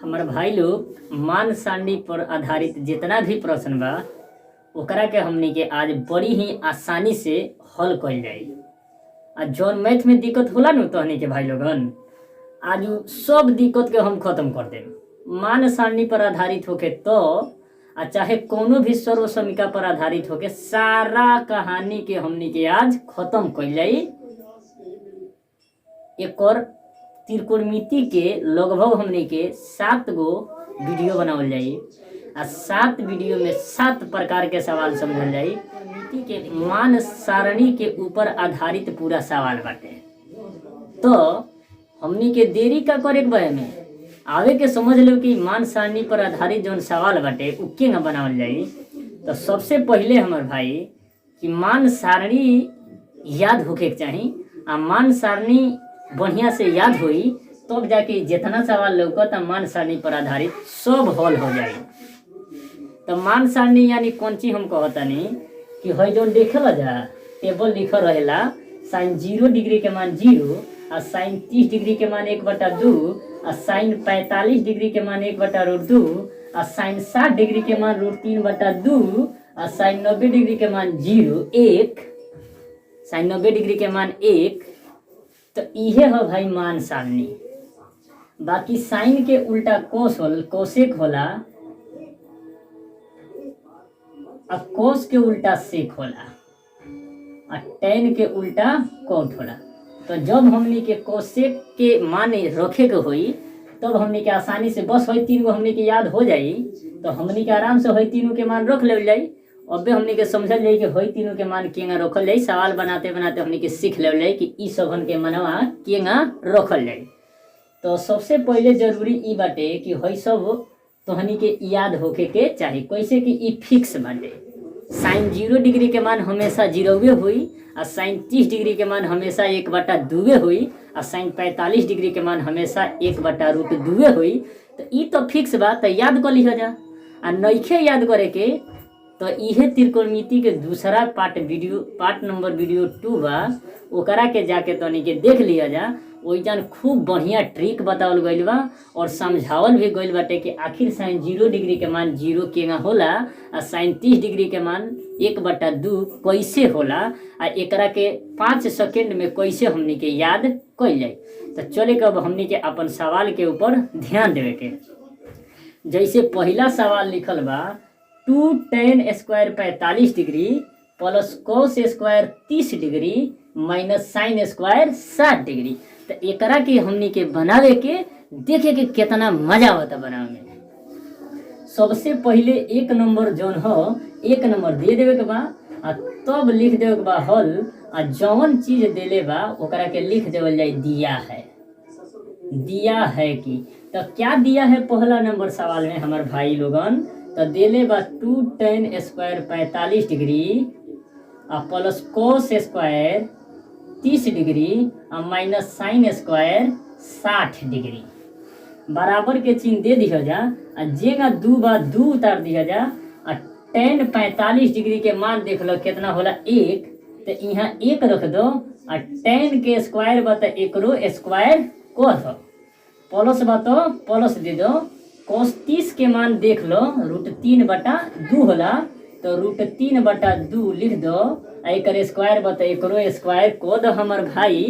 हमारे भाई लोग मान सारणी पर आधारित जितना भी प्रश्न बा ओकरा के हमनी के आज बड़ी ही आसानी से हल कइल जाई। आ जौन मैथ में दिक्कत होला नु तहनी के भाई लोगन आज उ सब दिक्कत के हम खत्म कर देम। मान सारणी पर आधारित होके तो आ चाहे कोनो भी सर्व समीका पर आधारित होके सारा कहानी के हमनी के आज खत्म कइल जाई। एक और त्रिकोणमिति के लगभग हमनी के 7 गो वीडियो बनावल जाई आ 7 वीडियो में 7 प्रकार के सवाल समझल जाई। मिति के मान सारणी के ऊपर आधारित पूरा सवाल बाटे। तो हमनी के देरी का करे के बारे में आवे के समझ लो कि मान सारणी पर आधारित जौन सवाल बाटे उ केना बनावल जाई। तो सबसे पहले हमर भाई कि मान सारणी याद होके के चाही। आ मान सारणी बढ़िया से याद होई तब जाके जितना सवाल लौकत मान सारणी पर आधारित सब हल हो जाई। तो मान सारणी यानी कौन चीज हम कहतानी कि हई जो देखल जा टेबल लिखल रहेला साइन 0 डिग्री के मान 0 आ साइन 30 डिग्री के मान 1/2 आ साइन 45 डिग्री के मान 1/√2 आ साइन 60 डिग्री के मान √3/2 आ साइन 90 डिग्री के मान 0 1 साइन 90 डिग्री के मान 1। तो इहे हो भाई मान सारणी। बाकी साइन के उल्टा कोसेक होला आ कोस के उल्टा सेक होला आ टेन के उल्टा कोट होला। तो जब हमनी के कोसेक के मान रखे के होई तब हमनी के आसानी से बस होई 3 गो हमनी के याद हो जाई। तो हमनी के आराम से होई तीनों के मान रख ले जाई। अबे हमनी के समझल जाई कि होई तीनों के मान केंगा रखल जाई। सवाल बनाते बनाते हमनी के सीख ले जाई कि ई सबन के मनवा केंगा रखल जाई। तो सबसे पहले जरूरी ई बाटे कि होई सब तोहनी के याद होके के चाही। कैसे कि ई फिक्स बाटे। साइन 0 डिग्री के मान हमेशा 0 हुई आ साइन 30 डिग्री के मान हमेशा 1/2 हुई आ साइन 45 डिग्री के मान हमेशा 1/√2 हुई। तो ई तो फिक्स बा। तो याद कर लिह जा। आ नइखे याद करे के तो इहे त्रिकोणमिति के दूसरा पार्ट नंबर वीडियो 2 बा ओकरा के जाके तनी के देख लिया जा। ओइजन खूब बढ़िया ट्रिक बतावल गइल बा और समझावल भी गइल बाटे कि आखिर साइन 0 डिग्री के मान 0 केगा होला आ साइन 30 डिग्री के मान 1/2 कैसे होला आ एकरा के 5 सेकंड में कैसे हमनी के याद कइल जाई। तो चले के अब हमनी के अपन सवाल के ऊपर ध्यान देवे के। जैसे पहला सवाल लिखल बा 2 tan square 45 degree plus cos square 30 degree minus sine square 60 degree. तो एकरा के हमनी के बनावे के देखे के कितना मजा आवता बनावे में। सबसे पहले 1 नंबर जौन हो 1 नंबर दे देवे के बा आ तब लिख देवे के बा हल। आ जौन चीज देले बा ओकरा के लिख देवल जाए दिया है कि। तो क्या दिया है पहला नंबर सवाल में हमार भाई लोगन। तो देले बा 2 tan स्क्वायर 45 डिग्री आ प्लस cos स्क्वायर 30 डिग्री आ माइनस साइन स्क्वायर 60 डिग्री बराबर के चिन्ह दे दिया जा। आ जेगा 2 बा 2 उतार दिया जा। आ tan 45 डिग्री के मान देख लो कितना होला 1। तो यहाँ 1 रख दो आ tan के स्क्वायर बा तो एकरो स्क्वायर को दो प्लस बा तो प्लस दे दो। cos 30 के मान देख लो √3/2 होला। तो √3/2 लिख दो आ एकर स्क्वायर बा तो एकरो स्क्वायर को दो हमर भाई।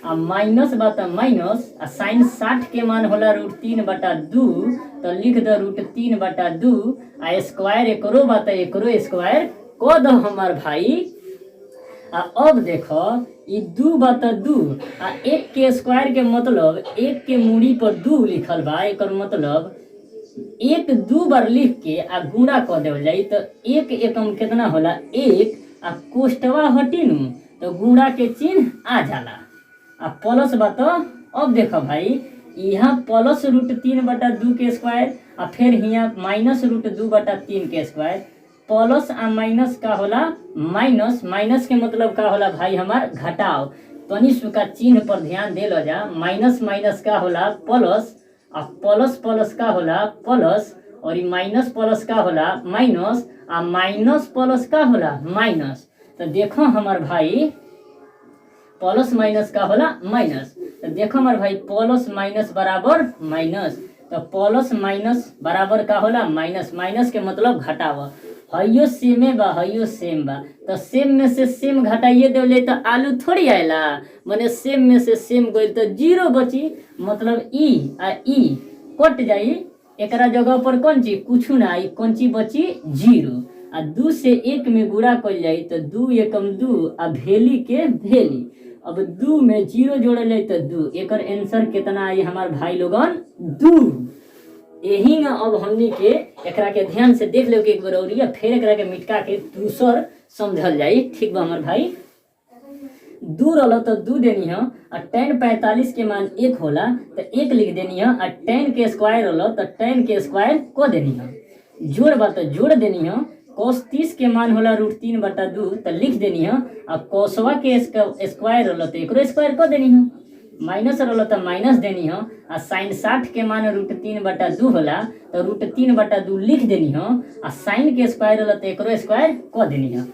आ माइनस बा तो माइनस आ साइन 60 के मान होला √3/2 तो लिख दो √3/2 आ स्क्वायर एकरो बा तो एकरो स्क्वायर को दो हमर भाई। आ अब देखो ई 2 बा तो 2 आ 1 के स्क्वायर के मतलब 1 के मूड़ी पर 2 लिखल बा। एकर मतलब 1 2 बार लिख के आ गुणा कर देवल जाई। तो 1 एकम कितना होला 1 आ कोष्टवा हटिनु तो गुणा के चिन्ह आ जाला। आ प्लस बा तो अब देखो भाई यहाँ प्लस √3/2 के स्क्वायर आ फिर यहाँ माइनस √2/3 के स्क्वायर। प्लस आ माइनस का होला माइनस। माइनस के मतलब का होला भाई हमार घटाव। तनिष्क का चिन्ह पर ध्यान दे लो जा। माइनस माइनस का होला प्लस आ प्लस प्लस का होला प्लस और माइनस प्लस का होला माइनस आ माइनस प्लस का होला माइनस। तो देखो हमार भाई प्लस माइनस का होला माइनस। तो देखो हमारे भाई प्लस माइनस बराबर माइनस। तो प्लस माइनस बराबर का होला माइनस, माइनस के मतलब घटाव। हइयो सेमे बा हइयो सेम बा, तो सेम में से सेम घटाइए देवले तो आलू थोड़ी आएला, मने सेम में से सेम गइल तो जीरो बची, मतलब ई आ ई कट जाई, एकरा जगह पर कौन चीज कुछ ना आई, कौन चीज बची जीरो। आ 2 से 1 में गुणा कल जाई तो 2 एकम 2 आ भेली के भेली। अब 2 में जीरो जोड़ल जाए तो 2, एकर आंसर कितना आई हमार भाई लोगन 2। यही ना अब हमनी के एकरा के ध्यान से देख लो कि एक बार और फिर एकरा के मिटका के दूसर समझल जाई, ठीक बा हमार भाई। 2 रहल तो 2 देनी है, और tan 45 के मान 1 होला तो 1 लिख देनी है, और tan के स्क्वायर रहल तो tan के स्क्वायर को देनी है। जोड़ बा तो जोड़ देनी है, cos 30 के मान होला √3/2 तो लिख देनी है, और cosवा के स्क्वायर रहल तो एकरो स्क्वायर को देनी है। माइनस रहल तो माइनस देनी है, और sin 60 के मान √3/2 होला तो √3/2 लिख देनी है, और sin के स्क्वायर रहल तो एकरो स्क्वायर को देनी है।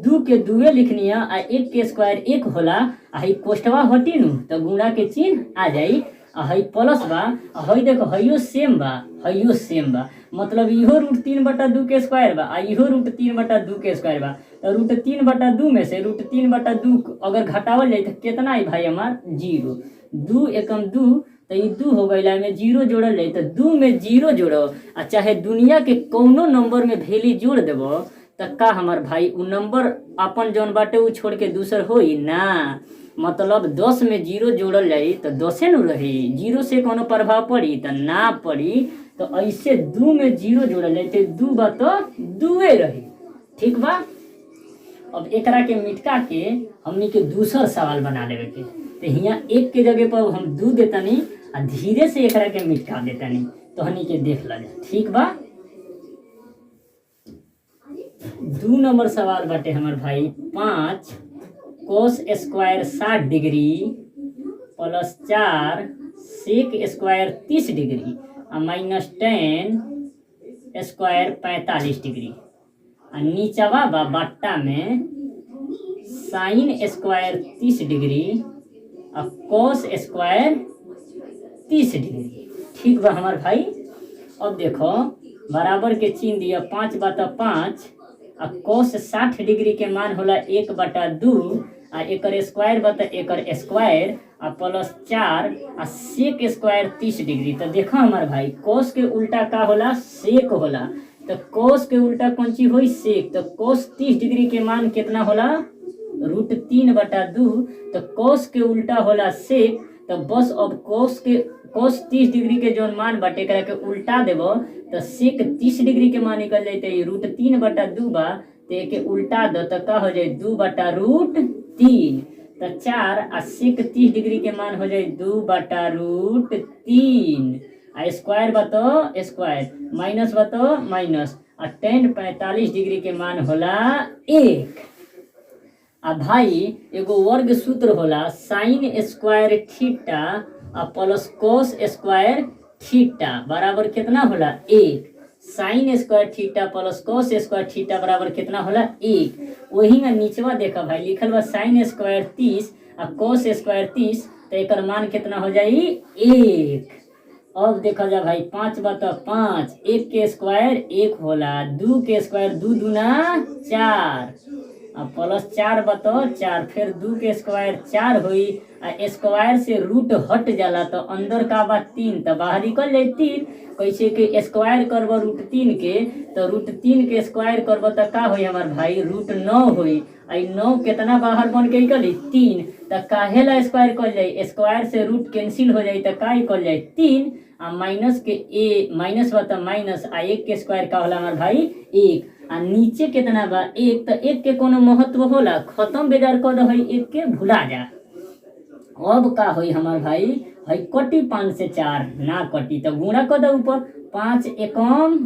2 के 2 लिखनी है, आ 1 के स्क्वायर 1 होला, आ हई कोष्टवा हटी नु तो गुणा के चिन्ह आ जाई, आ हई प्लस बा, आ हई देखो हइयो सेम बा हइयो सेम बा, मतलब इहो √3/2 के स्क्वायर बा, आ इहो √3/2 के स्क्वायर बा, तो √3/2 में से √3/2 अगर घटावल जाए तो कितना आई भाई हमार 0। 2 एकम 2 तो ये 2 हो गइला, में जीरो जोड़ल जाए तो 2 में जीरो जोड़ो, आ चाहे दुनिया के कौनो नंबर में भेली जोड़ देबो तो का हमार भाई उ नंबर अपन जौन बाटे उ छोड़ के दूसर होई ना, मतलब 10 में जीरो जोड़ल जाई तो 10 नु रही, जीरो से कोनो प्रभाव पड़ी तो ना पड़ी, तो ऐसे 2 में जीरो जोड़ल जाए तो 2 बा तो 2 रही, ठीक बा। अब एकरा के मिटका के हमनी के दूसर सवाल बना लेवे के, तो हियां 1 के जगह पर हम 2 देतानी, आ धीरे से एकरा के मिटका देतानी, तो हमनी के देख ला, ठीक बा। 2 नंबर सवाल बाटे हमार भाई 5 cos square 60 degree plus 4 sec square 30 degree आ माइनस tan स्क्वायर 45 डिग्री, आ नीचवा बा बट्टा में sin स्क्वायर 30 डिग्री आ cos स्क्वायर 30 डिग्री, ठीक बा हमार भाई। अब देखो बराबर के चिन्ह दिया, 5 बटा 5, आ cos 60 डिग्री के मान होला 1/2, आ एकर स्क्वायर बता एकर स्क्वायर, आ प्लस 4 आ sec स्क्वायर 30 डिग्री। तो देखो हमार भाई cos के उल्टा का होला sec होला, तो cos के उल्टा कौन चीज होई sec, तो cos 30 डिग्री के मान कितना होला √3/2, तो cos के उल्टा होला sec, तो बस अब cos 30 डिग्री के जौन मान बाटे एकरा के उल्टा देबो तो sec 30 डिग्री के मान निकल जाए, √3/2 बा तो एके उल्टा दो तो का हो जाए 2/√3, तो 4 आ sec 30 डिग्री के मान हो जाए 2/√3, आ स्क्वायर बतो स्क्वायर, माइनस बतो माइनस, आ tan 45 डिग्री के मान होला 1। आ भाई एगो वर्ग सूत्र होला sin स्क्वायर थीटा आ प्लस cos स्क्वायर थीटा बराबर कितना होला 1। sin square theta plus cos square theta बराबर कितना होला 1। वही ना नीचवा देखा भाई लिखल बा sin स्क्वायर 30 आ cos स्क्वायर 30, तो एकर मान कितना हो जाई 1। अब देखा जा भाई 5 बता 5, 1 के स्क्वायर 1 होला, 2 के स्क्वायर 2 दूना 4, प्लस 4 बतो 4, फिर 2 के स्क्वायर 4 हुई, आ स्क्वायर से रूट हट जाला तो अंदर का बा 3, तो बाहर निकल जाए 3। कैसे के स्क्वायर करब √3 के, तो √3 के स्क्वायर करब तो का होई हमार भाई √9 होई, आई 9 कितना बाहर बन के निकली 3, तो काहेला स्क्वायर कर जाए, स्क्वायर से रूट कैंसिल हो जाए तो का निकल जाए 3, आ माइनस के माइनस बता माइनस, आ 1 के स्क्वायर का होला हमार भाई 1, आ नीचे कितना बा 1, तो 1 के कोनो महत्व होला खत्म बेजार कर दो 1 के भुला जा। अब का होई हमार भाई हई कटी 5 से 4 ना कटी तो गुणा कर दो ऊपर, 5 एकम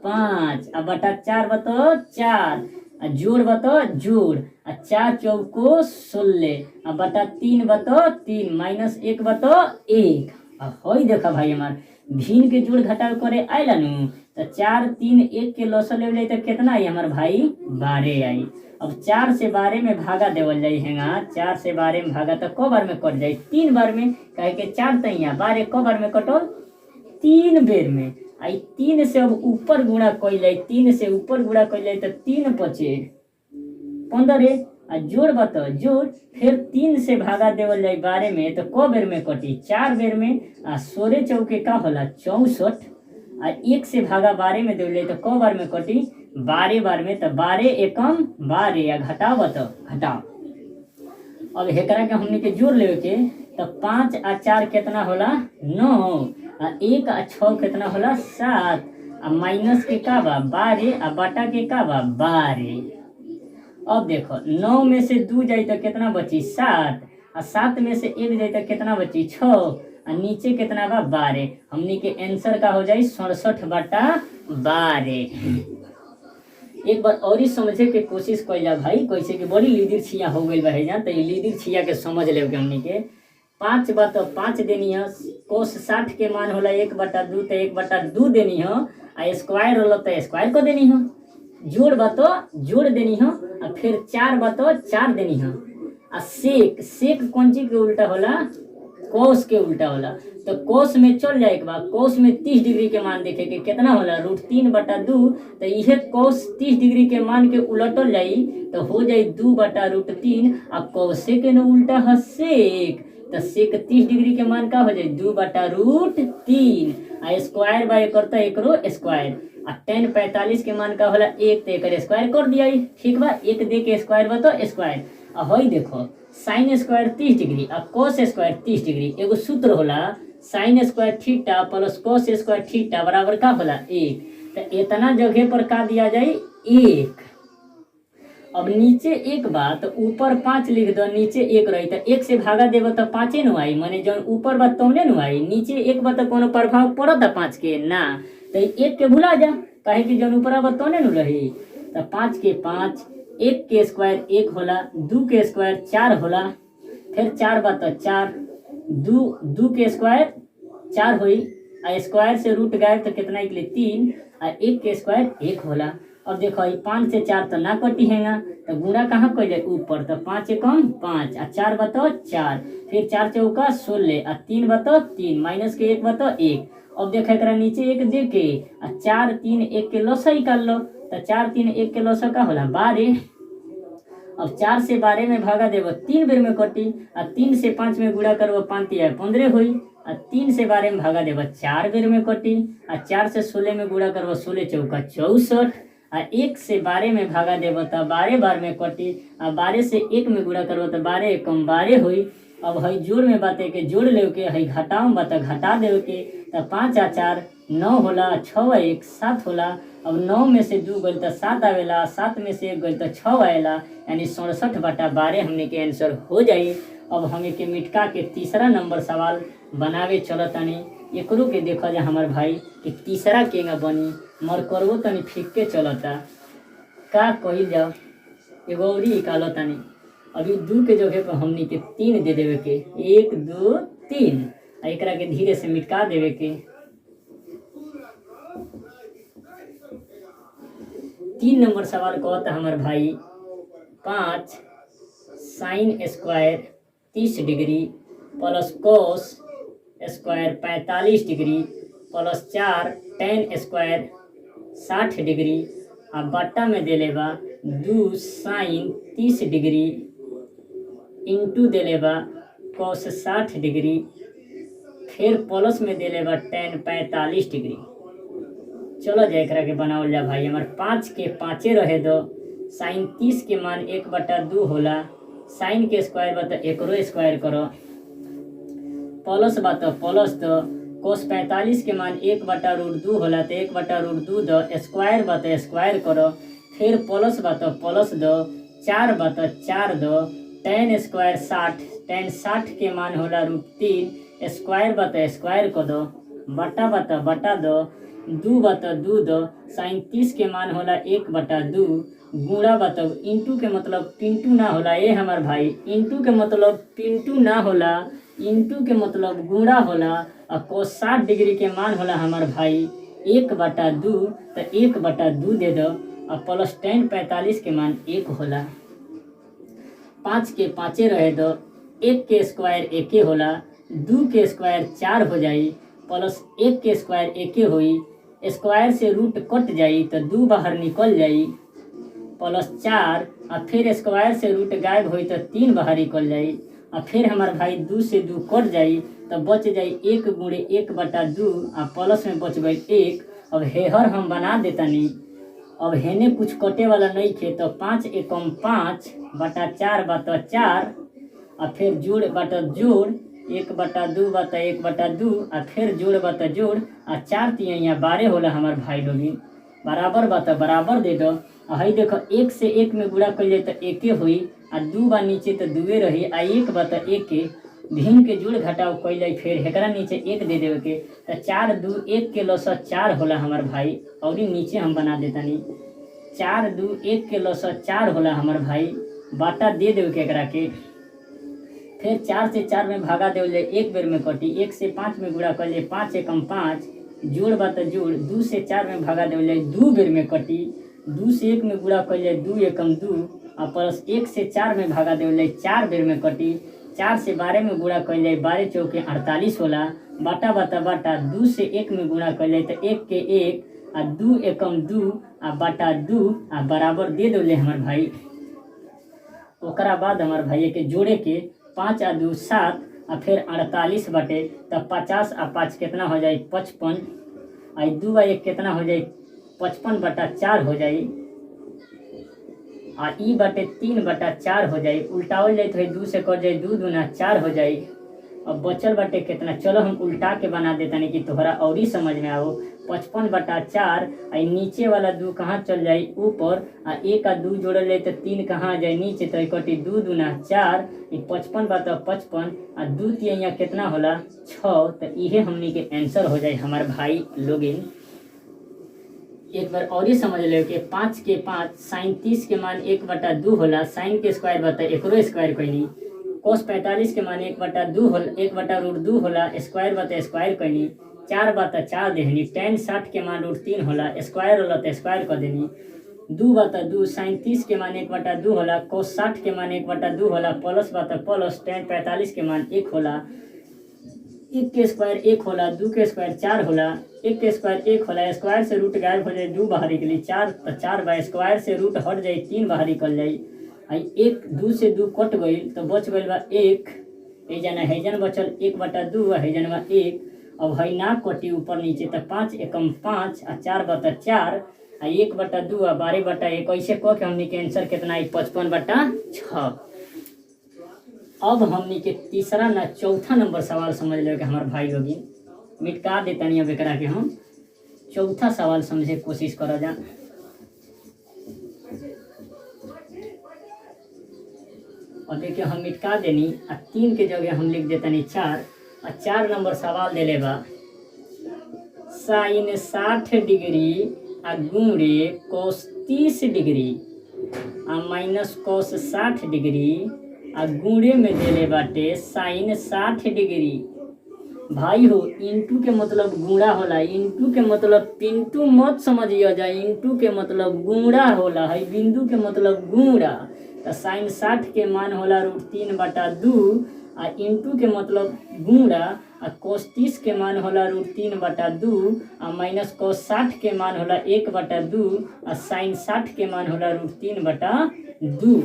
5 आ बटा 4 बतो 4, आ जोड़ बतो जोड़, आ 4 चौको 16 आ बटा 3 बतो 3 माइनस 1 बतो 1। अब हई देखा भाई हमार भिन्न के जोड़ घटाव करे आइला नु, तो 4 3 1 के लॉसल ले जाए तो कितना आई हमार भाई 12 आई। अब 4 से 12 में भागा देवल जाई हैगा, 4 से 12 में भागा तो क बार में कट जाई 3 बार में, कहे के 4 तैया 12 क बार में कटल 3 बेर में। आई 3 से अब ऊपर गुणा कइल जाए, 3 से ऊपर गुणा कइल जाए तो 3 पचे 15 आ जोड़ बत जोड़, फिर 3 से भागा देवल जाए 12 में तो क बेर में कटी 4 बेर में। आ 16 चौके का होला 64 आ 1 से भागा 12 में देवल जाए तो क बार में कटी 12 बार में। तो 12 एकम 12 आ घटाओ बत घटाओ। अब हेकरा के हमने के जोड़ लेवे के तो 5 आ 4 कितना होला 9 आ 1 आ 6 कितना होला 7 आ माइनस के का बा 12 आ बटा के का बा 12। अब देखो 9 में से 2 जाई तो कितना बची 7 आ 7 में से 1 जाई तो कितना बची 6 आ नीचे कितना बा 12। हमनी के आंसर का हो जाई 67 बटा 12। एक बार और ही समझे के कोशिश कइला भाई, कैसे कि बड़ी लीदिर छिया हो गइल बा है तो लीदिर छिया के समझ ले के हमनी के 5 बा तो 5 देनी है, कोस 60 के मान होला 1/2 तो 1/2 देनी है आ स्क्वायर होला तो स्क्वायर को देनी है। जोड़ बा तो जोड़ देनी है आ फिर 4 बा तो 4 देनी है। आ सेक सेक कौन चीज के उल्टा होला कोस के उल्टा होला। तो कोस में चल जाए के बाद कोस में 30 डिग्री के मान देखे के कितना होला √3/2। तो यह कोस 30 डिग्री के मान के उलटल जाई तो हो जाई 2/√3 आ कोसे के न उल्टा है सेक। तो सेक 30 डिग्री के मान का हो जाए 2/√3 आ स्क्वायर बाय करता एकरो स्क्वायर आ tan 45 के मान का होला 1 तो एकर स्क्वायर कर दिया। ठीक बा, 1 दे के स्क्वायर बा तो स्क्वायर। आ हई देखो साइन स्क्वायर 30 डिग्री आ कोस स्क्वायर 30 डिग्री। एगो सूत्र होला sign square theta plus cos square theta बराबर का होला 1। तो इतना जगह पर का दिया जाए 1। अब नीचे 1 बा तो ऊपर 5 लिख दो, नीचे 1 रही तो 1 से भागा देव तो 5 नु आई, माने जौन ऊपर बा तौने नु आई। नीचे 1 बा तो कोनो प्रभाव पड़ता 5 के ना, तो 1 के भुला जा काहे कि जौन ऊपर बा तौने नु रही। तो 5 के 5, 1 के स्क्वायर 1 होला, 2 के स्क्वायर 4 होला, फिर 4 बा तो 4, 2 के स्क्वायर 4 हुई आ स्क्वायर से रूट गायब तो कितना निकले 3 आ 1 के स्क्वायर 1 होला। अब देखो 5 से 4 तो ना कटी है ना, तो गुणा कहाँ कर जाए ऊपर। तो 5 एकम 5 आ 4 बताओ 4, फिर 4 चौका 16 आ 3 बताओ 3 माइनस के 1 बताओ 1। अब देखो एक नीचे 1 दे के आ 4 3 1 के लसा निकाल लो। तो 4 3 1 के लसा का होला 12। अब 4 से 12 में भागा देव 3 बेर में कटी आ 3 से 5 में गुणा करब 5 3 15 हुई आ 3 से 12 में भागा देव 4 बेर में कटी आ 4 से 16 में गुणा करब 16 चौका 64 आ 1 से 12 में भागा देव तो 12 बार में कटी आ 12 से 1 में गुणा करब तो 12 एकम 12 हुई। अब हई जोड़ में बाते के जोड़ ले के हई घटाओ बा तो घटा देव के। तो 5 आ 4 9 होला, 6 आ 1 7 होला। अब 9 में से 2 गइल तो 7 आवेला, 7 में से 1 गइल तो 6 आवेला, यानी 67 बटा 12 हमने के आंसर हो जाई। अब हमें के मिटका के तीसरा नंबर सवाल बनावे चलो तनी। एकरो के देखो जा हमार भाई कि तीसरा केगा बनी, मर करबो तनी फिक के चलता का कही जाओ। एगो और निकालो तनी, अभी 2 के जगह पर हमनी के 3 दे देवे के 1 2 3 आ एकरा के धीरे से मिटका देवे के। 3 नंबर सवाल कहता हमार भाई 5 sine square 30 degree plus cos square 45 degree plus 4 tan square 60 degree आ बट्टा में देले बा 2 साइन 30 डिग्री इंटू देले बा कोस 60 डिग्री, फिर प्लस में देले बा tan 45 डिग्री। चलो जा एकरा के बनावल जा भाई। हमारे 5 के 5 रहे दो, साइन 30 के मान 1/2 होला, साइन के स्क्वायर बा तो एकरो स्क्वायर करो, प्लस बा तो प्लस दो, कोस 45 के मान 1/√2 होला तो 1/√2 दो, स्क्वायर बा तो स्क्वायर करो, फिर प्लस बा तो प्लस दो, 4 बा तो 4 दो, tan स्क्वायर 60, tan 60 के मान होला √3, स्क्वायर बा तो स्क्वायर को दो, बटा बा तो बटा दो, 2 बा तो 2 दो, साइन 30 के मान होला 1/2, गुणा बा तो इंटू के मतलब पिंटू ना होला ये हमार भाई, इंटू के मतलब पिंटू ना होला, इंटू के मतलब गुणा होला। और कोस 60 डिग्री के मान होला हमार भाई 1/2, तो 1/2 दे दो और प्लस tan 45 के मान 1 होला। 5 के 5 रहे दो, 1 के स्क्वायर 1 होला, 2 के स्क्वायर 4 हो जाई प्लस 1 के स्क्वायर 1 होई, स्क्वायर से रूट कट जाई तो 2 बाहर निकल जाई, प्लस 4 और फिर स्क्वायर से रूट गायब होई तो 3 बाहर निकल जाई, और फिर हमार भाई 2 से 2 कट जाई तो बच जाई 1 गुणे 1/2 और प्लस में बच गई 1। अब हेहर हम बना देतानी, अब हेने कुछ कटे वाला नहीं थे तो 5 एकम 5/4 बटा 4 और फिर जोड़ बटा जोड़ 1/2 बटा 1/2 और फिर जोड़ बता जोड़ और 4 यहाँ 12 होला हमार भाई लोगी, बराबर बता बराबर दे दो। हई देखो 1 से 1 में गुणा कर जाए तो 1 हुई और 2 बा नीचे तो 2 रही आ 1 बता 1 भिन्न के जोड़ घटाव कैल जाए, फिर एकरा नीचे 1 दे देवे के तो 4 2 1 के लसा 4 होला हमार भाई। और नीचे हम बना देतानी 4 2 1 के लसा 4 होला हमार भाई, बाटा दे देवे के एकरा के। फिर 4 से 4 में भागा देवल जाए 1 बेर में कटी, 1 से 5 में गुणा कर जाए 5 एकम 5 जोड़ बता जोड़ 2 से 4 में भागा देवल जाए 2 बेर में कटी, 2 से 1 में गुणा कर जाए 2 एकम 2 और प्लस 1 से 4 में भागा देवल जाए 4 बेर में कटी, 4 से 12 में गुणा कर जाए 12 चौके 48 होला, बाटा बता बाटा 2 से 1 में गुणा कर जाए तो 1 के 1 और 2 एकम 2 और बाटा 2 और बराबर दे देवले हमार भाई। ओकरा बाद हमार भाई के जोड़े के 5 और 2 7 और फिर 48 बटे तब 50 और 5 कितना हो जाए 55 और 2 और 1 कितना हो जाए 55/4 हो जाए और ई बटे 3/4 हो जाए, उल्टावल जाए तो 2 से कट जाए 2 दूना 4 हो जाए। अब बचल बटे कितना, चलो हम उल्टा के बना देता नहीं कि तोहरा और ही समझ में आओ। 55/4 नीचे वाला 2 कहाँ चल जाए ऊपर और 1 और 2 जोड़ल जाए तो 3 कहाँ जाए नीचे तो कटी 2 दूना 4 55/55 और 2 यहाँ कितना होला 6, तो इहे हमनी के आंसर हो जाए हमारे भाई लोगिन। एक बार और ही समझ लो कि 5 के 5 साइन 30 के मान 1/2 होला, साइन के स्क्वायर बता एकरो स्क्वायर कैनी, कोस 45 के मान 1/2 होला 1/√2 होला, स्क्वायर बता स्क्वायर कैनी, 4/4 देहनी, tan 60 के मान √3 होला, स्क्वायर होला तो स्क्वायर कर देनी, 2/2 साइन 30 के मान 1/2 होला, कोस 60 के मान 1/2 होला, प्लस बता प्लस tan 45 के मान 1 होला, 1 के स्क्वायर 1 होला, 2 के स्क्वायर 4 होला, 1 के स्क्वायर 1 होला, स्क्वायर से रूट गायब हो जाए 2 बाहर निकली 4 तो 4 बाय स्क्वायर से रूट हट जाए 3 बाहर निकल जाए, 2 से 2 कट गई तो बच गई बा 1, हेजन बचल 1/2 हेजन बा 1। अब है ना कटी ऊपर नीचे तो 5 एकम 5 और 4/4 और 1/2 और 12/1 ऐसे कह के हमने के आंसर कितना है 55/6। अब हमने के तीसरा ना चौथा नंबर सवाल समझ लो कि हमारे भाई लोगी मिटका देता नहीं। अब एकरा के हम चौथा सवाल समझे कोशिश करा जा। और देखिए हम मिटका देनी और 3 के जगह हम लिख देता नहीं 4 और 4 नंबर सवाल दे ले बा साइन 60 डिग्री आ गुणे कोस 30 डिग्री आ माइनस कोस 60 डिग्री आ गुणे में देले बाटे साइन 60 डिग्री। भाई हो इंटू के मतलब गुणा होला, इंटू के मतलब पिंटू मत समझिए जा, इंटू के मतलब गुणा होला है, बिंदु के मतलब गुणा। तो साइन 60 के मान होला √3/2 आ इंटू के मतलब गुणा आ कोस 30 के मान होला √3/2 आ माइनस कोस 60 के मान होला 1/2 आ साइन 60 के मान होला √3/2।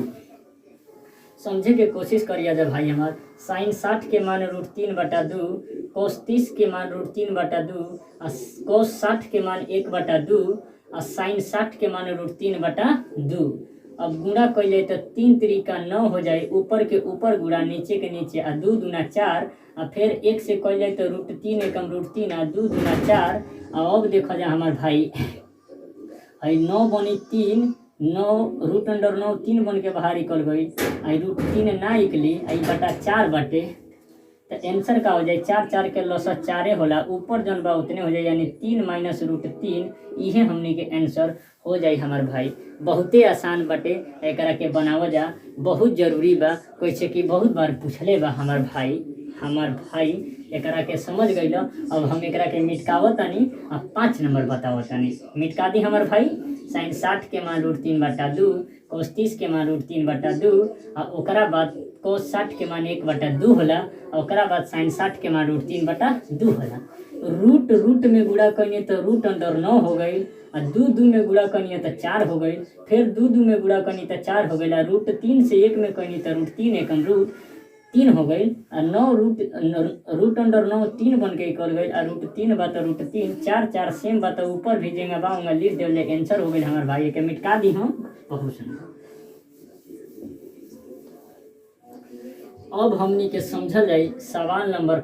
समझे के कोशिश करिए जब भाई हमार साइन 60 के मान √3/2 कोस 30 के मान √3/2 आ कोस 60 के मान 1/2 आ साइन 60 के मान √3/2। अब गुणा कर जाए तो 3 3 9 हो जाए, ऊपर के ऊपर गुणा नीचे के नीचे आ 2 दूना 4 आ फिर 1 से कर जाए तो √3 एकम √3 आ 2 दूना 4 आ अब देखा जाए हमार भाई है 9 बनी 3 9 √9 3 बन के बाहर निकल गई आई √3 ना निकली आई बटा 4 बटे तो आंसर का हो जाए 4 4 के लसा 4 होला, ऊपर जन बा उतने हो जाए यानी 3 माइनस √3 इहे हमने के आंसर हो जाए हमार भाई। बहुते आसान बटे, एकरा के बनावा जा बहुत जरूरी बा, कैसे कि बहुत बार पूछले बा हमार भाई एकरा के समझ गई। अब हम एकरा के मिटकावतानी अब 5 नंबर बतावतानी। मिटका दी हमार भाई साइन 60 के मान √3/2 कोस 30 के मान √3/2 और ओकरा बाद कोस 60 के मान 1/2 होला और ओकरा बाद साइन 60 के मान √3/2 होला। रूट रूट में गुणा करिए तो रूट अंडर 9 हो गई, और दू दू में गुणा करिए तो 4 हो गई, फिर दू दू में गुणा करिए तो 4 हो गई, रूट 3 से 1 में करिए तो रूट 3 एकम रूट 3 हो गई, और 9 रूट अंडर 9 3 बन के निकल गई, और रूट 3 बा तो रूट 3 4 4 सेम बा तो ऊपर भी जेंगा बाऊंगा लिख देवले आंसर हो गई हमारे भाई के मिटका दी हम बहुत सुंदर। अब हमनी के समझल जाई सवाल नंबर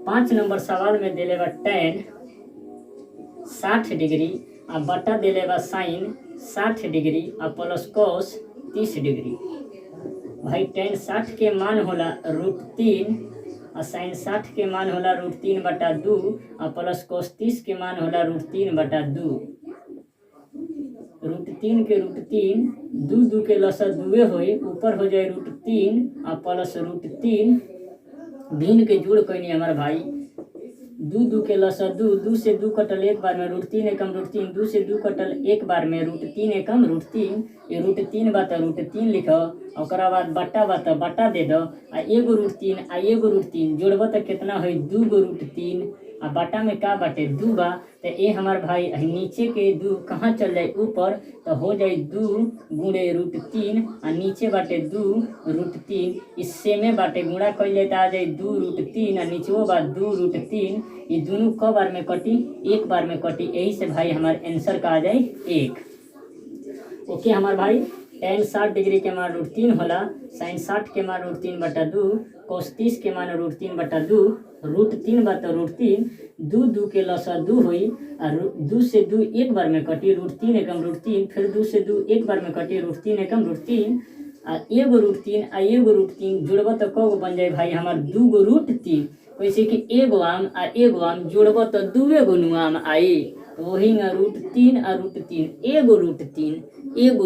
5 नंबर सवाल में देले बा tan 60 डिग्री आ बटा देले बा sin 60 डिग्री आ प्लस cos 30 डिग्री। भाई tan 60 के मान होला रूट 3 और sin 60 के मान होला रूट 3 बटा 2 और प्लस cos 30 के मान होला रूट 3 बटा 2। रूट 3 के रूट 3 दू दू के लसा दुए होई, ऊपर हो जाए रूट 3 और प्लस रूट 3 भिन्न के जोड़ कइनी हमारे भाई, दू दू के लसा दू, दू से दू कटल एक बार में रूट 3 एकम रूट 3, दू से दू कटल एक बार में रूट 3 एकम रूट 3, ये रूट 3 बा तो रूट 3 लिख, ओकरा बाद बटा बा तो बटा दे दो, आ एगो रूट 3 आ एगो रूट 3 जोड़ब तो कितना है 2 गो रूट 3 आ बटा में का बाटे 2 बा, तो ये हमार भाई नीचे के 2 कहाँ चल जाए ऊपर, तो हो जाए 2 गुणे रूट 3 आ नीचे बाटे 2 रूट 3, इससे में बाटे गुणा कइल जाए तो आ जाए 2 रूट 3 आ नीचेओ बा 2 रूट 3, ये दोनों क बार में कटी, एक बार में कटी, यही से भाई हमारे आंसर का आ जाए 1। ओके हमार भाई tan 60 डिग्री के मान रूट 3 होला, sin 60 के मान रूट 3 बटा 2, cos 30 के मान रूट 3 बटा 2, रूट 3 बटा रूट 3, दू दू के लसा 2 हुई, और 2 से 2 एक बार में कटी रूट 3 एकम रूट 3, फिर 2 से 2 एक बार में कटी रूट 3 एकम रूट 3, आ एगो रूट 3 आ एगो रूट 3 जुड़ब तो कगो बन जाए भाई हमार 2 गो रूट 3, वैसे कि एगो आम आ एगो आम जुड़ब तो 2 गो नु आम आई, वही रूट 3 आ रूट 3 एगो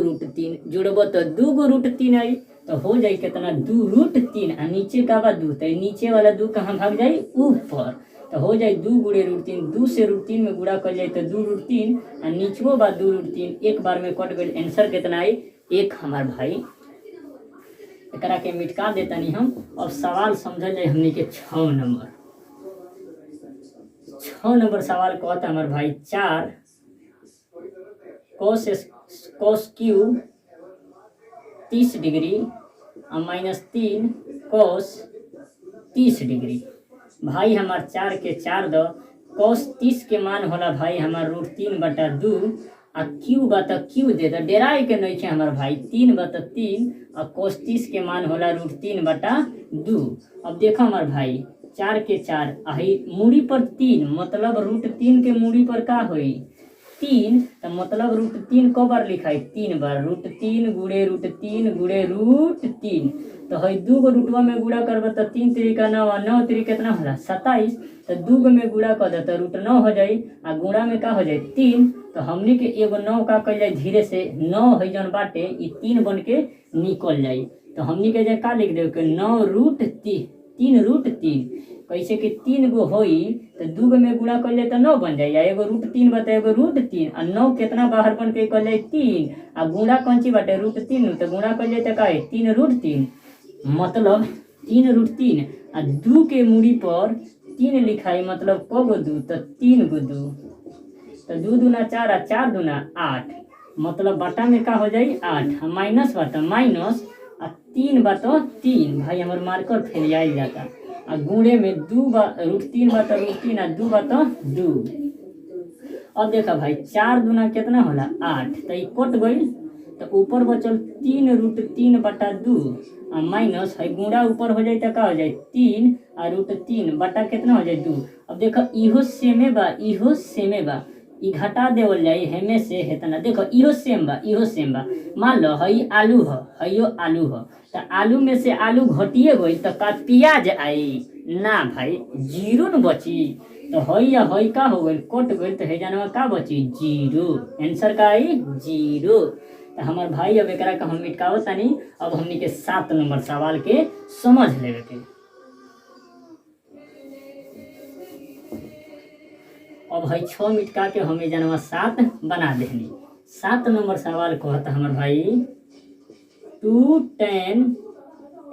रूट 3 जुड़ब तो 2 गो रूट 3 आई, तो हो जाए कितना 2 रूट 3 आ नीचे का बा 2, तो नीचे वाला 2 कहाँ भाग जाए ऊपर, तो हो जाए 2 गुणे रूट 3, 2 से रूट 3 में गुणा कर जाए तो 2 रूट 3 आ नीचवो बा 2 रूट 3, एक बार में कट गई, आंसर कितना आई 1 हमार भाई। एकरा के मिटका देतानी हम। अब सवाल समझल जाए हमनी के 6 नंबर सवाल कहता हमार भाई 4 cos क्यूब 30 डिग्री और -3 cos 30 डिग्री। भाई हमार 4 के 4 दो, cos 30 के मान होला भाई हमार रूट 3 बटा 2 आ क्यू बा तो क्यू दे दो, डेराई के नहीं हमार भाई 3 बटा 3 और cos 30 के मान होला रूट 3 बटा 2। अब देखो हमार भाई 4 के 4 आई मूड़ी पर 3, मतलब रूट 3 के मूड़ी पर का होई 3, तो मतलब रूट 3 क बार लिखा है 3 बार, रूट 3 गुणे रूट 3 गुणे रूट 3, तो है 2 गो रूटवा में गुणा करब तो 3 तरीका 9 9 तरीका कितना होला 27, तो 2 गो में गुणा कर दे तो रूट 9 हो जाए आ गुणा में का हो जाए 3, तो हमने के एगो 9 का कल जाए धीरे से 9 है जौन बाटे ये 3 बन के निकल जाए, तो हमने के का लिख दे 9 रूट 3 रूट 3, कैसे कि 3 गो होई तो 2 गो में गुणा कर जाए तो 9 बन जाए, एगो रूट 3 बता एगो रूट 3 और 9 कितना बाहर बन के कर जाए 3 आ गुणा कौन ची बाटे रूट 3, तो गुणा कर जाए तो का है 3 रूट 3, मतलब 3 रूट 3 आ 2 के मूड़ी पर 3 लिखाई, मतलब क गो 2 तो 3 गो 2, तो 2 दूना 4 आ 4 दूना 8, मतलब बटा में का हो जाए 8, माइनस बता माइनस आ 3 बता 3, भाई हमार मार्कर फैलियाई जाता, आ गुणे में 2 रूट 3 बता रूट 3 आ 2 बता 2। अब देखा भाई 4 दूना कितना होला 8, तो ये कट गई, तो ऊपर बचल 3 रूट 3 बटा 2 आ माइनस है गुणा ऊपर हो जाए तो का हो जाए 3 आ रूट 3 बटा कितना हो जाए 2। अब देखो इहो सेमे बा इहो सेमे बा, ई घटा देवल जाए हेमे से हेतना, देखो इहो सेम बा, मान लो हई आलू ह हइयो आलू ह, तो आलू में से आलू घटिए गई तो का प्याज आई ना भाई 0 न बची, तो हई या हई का हो गई कट गई, तो हे जानवा का बची 0, आंसर का आई 0। तो हमार भाई अब एकरा का हम मिटकाओ तनी, अब हमनी के 7 नंबर सवाल के समझ लेवे के। अब है 6 मिटका के हमें जनवा 7 बना देनी। 7 नंबर सवाल कहता हमार भाई 2 tan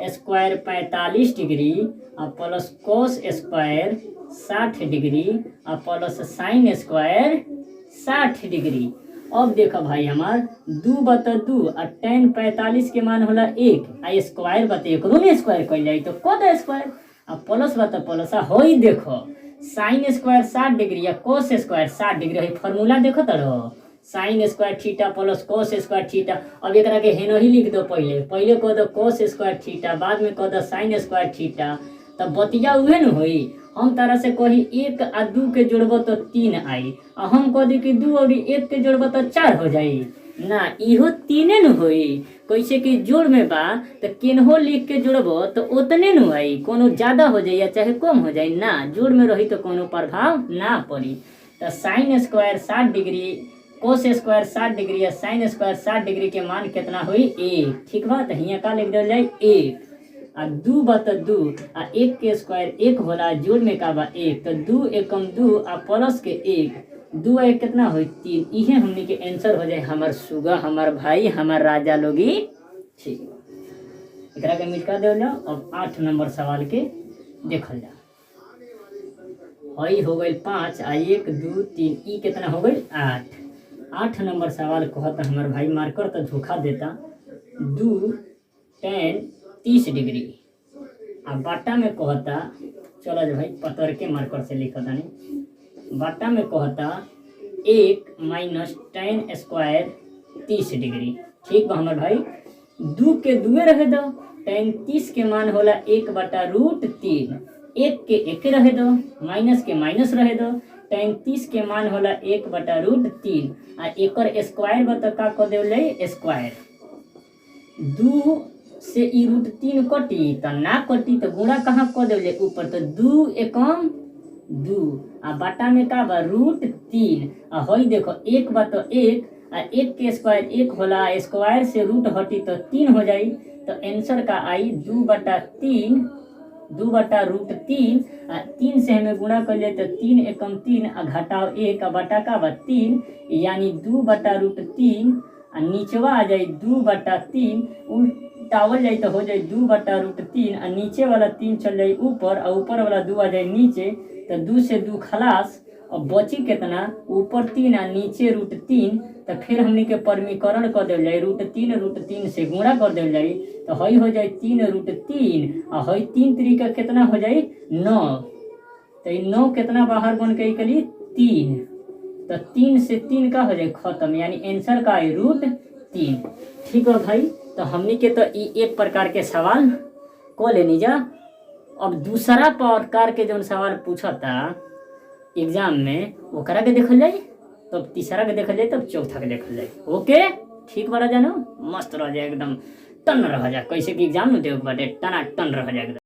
स्क्वायर 45 डिग्री और प्लस cos स्क्वायर 60 डिग्री आ प्लस साइन स्क्वायर 60 डिग्री। अब देखो भाई हमार 2/2 आ tan 45 के मान होला 1 आ स्क्वायर बता एक ने स्क्वायर कइल जाई तो कद स्क्वायर आ प्लस बता प्लस आ होई देखो साइन स्क्वायर 60 डिग्री या कोस स्क्वायर 60 डिग्री है फार्मूला देखो तड़ो sine square theta plus cos square theta. अब एकरा के हेनो ही लिख दो पहले कह दो कोस स्क्वायर थीटा बाद में कह दो साइन स्क्वायर थीटा तब बतिया उहे न होई। हम तारा से कही 1 आ 2 के जोड़ब तो 3 आई आ हम कह दी कि 2 और 1 के जोड़ब तो 4 हो जाई ना इहो 3 न होई। कैसे कि जोड़ में बा तो केनहो लिख के जोड़ब तो उतने न आई कोनो ज्यादा हो जाई या चाहे कम हो जाई ना जोड़ में रही तो कोनो प्रभाव ना पड़ी। तो sine square 60 degree cos square 60 degree या साइन स्क्वायर 60 डिग्री के मान कितना हुई 1। ठीक बा तो हियां का लिख दल जाए 1 आ 2/2 आ 1 के स्क्वायर 1 होला जोड़ में का बा 1 तो 2 एकम 2 आ प्लस के 1 2 1 कितना हुई 3। इहे हमनी के आंसर हो जाए हमार सुगा हमार भाई हमार राजा लोगी। ठीक एकरा के मिटा देल जाओ। अब 8 नंबर सवाल के देखल जा हई हो गई 5 आ 1 2 3 ई कितना हो गई 8 नंबर सवाल कहता हमार भाई मार्कर तो धोखा देता 2 tan 30 डिग्री आ बाटा में कहता चलो जो भाई पतर के मार्कर से लिखता नहीं बाटा में कहता 1 माइनस tan स्क्वायर 30 डिग्री। ठीक बा हमार भाई 2 के 2 रहे दो tan 30 के मान होला 1/√3 1 के 1 रहे दो माइनस के माइनस रहे दो tan 30 के मान होला 1/√3 आ एकर स्क्वायर बता का कह देले स्क्वायर 2 से ई √3 कटी तो ना कटी तो गुणा कहाँ कह देले ऊपर तो 2 एकम 2 आ बाटा में का बा √3 आ हई देखो 1 बा तो 1 आ 1 के स्क्वायर 1 होला स्क्वायर से रूट हटी तो 3 हो जाई तो आंसर का आई 2/3 2/√3 आ 3 से हमें गुणा कर जाए तो 3 एकम 3 आ घटाओ 1 आ बटा का बा 3 यानी 2/√3 आ नीचवा आ जाए 2/3 उल्टावल जाए तो हो जाए 2/√3 आ नीचे वाला 3 चल जाए ऊपर और ऊपर वाला 2 आ जाए नीचे तो 2 से 2 खलास और बची कितना ऊपर 3 आ नीचे √3 तो फिर हमने के परमीकरण कर देल जाए √3 से गुणा कर देल जाए तो हई हो जाए 3√3 और हई 3 तरीका कितना हो जाए 9 तो 9 कितना बाहर बन के निकली 3 तो 3 से 3 का हो जाए खत्म यानी आंसर का है √3। ठीक है भाई तो हमने के तो एक प्रकार के सवाल को लेनी जा। अब दूसरा प्रकार के जो सवाल पूछा था एग्जाम में वो करा के देखल जाए तब तीसरा के देखल जाए तब चौथा के देखल जाए। ओके ठीक बड़ा जानो मस्त रह जाए एकदम टन रह जाए कैसे कि एग्जाम में देख बाटे टना टन रह जाए एकदम।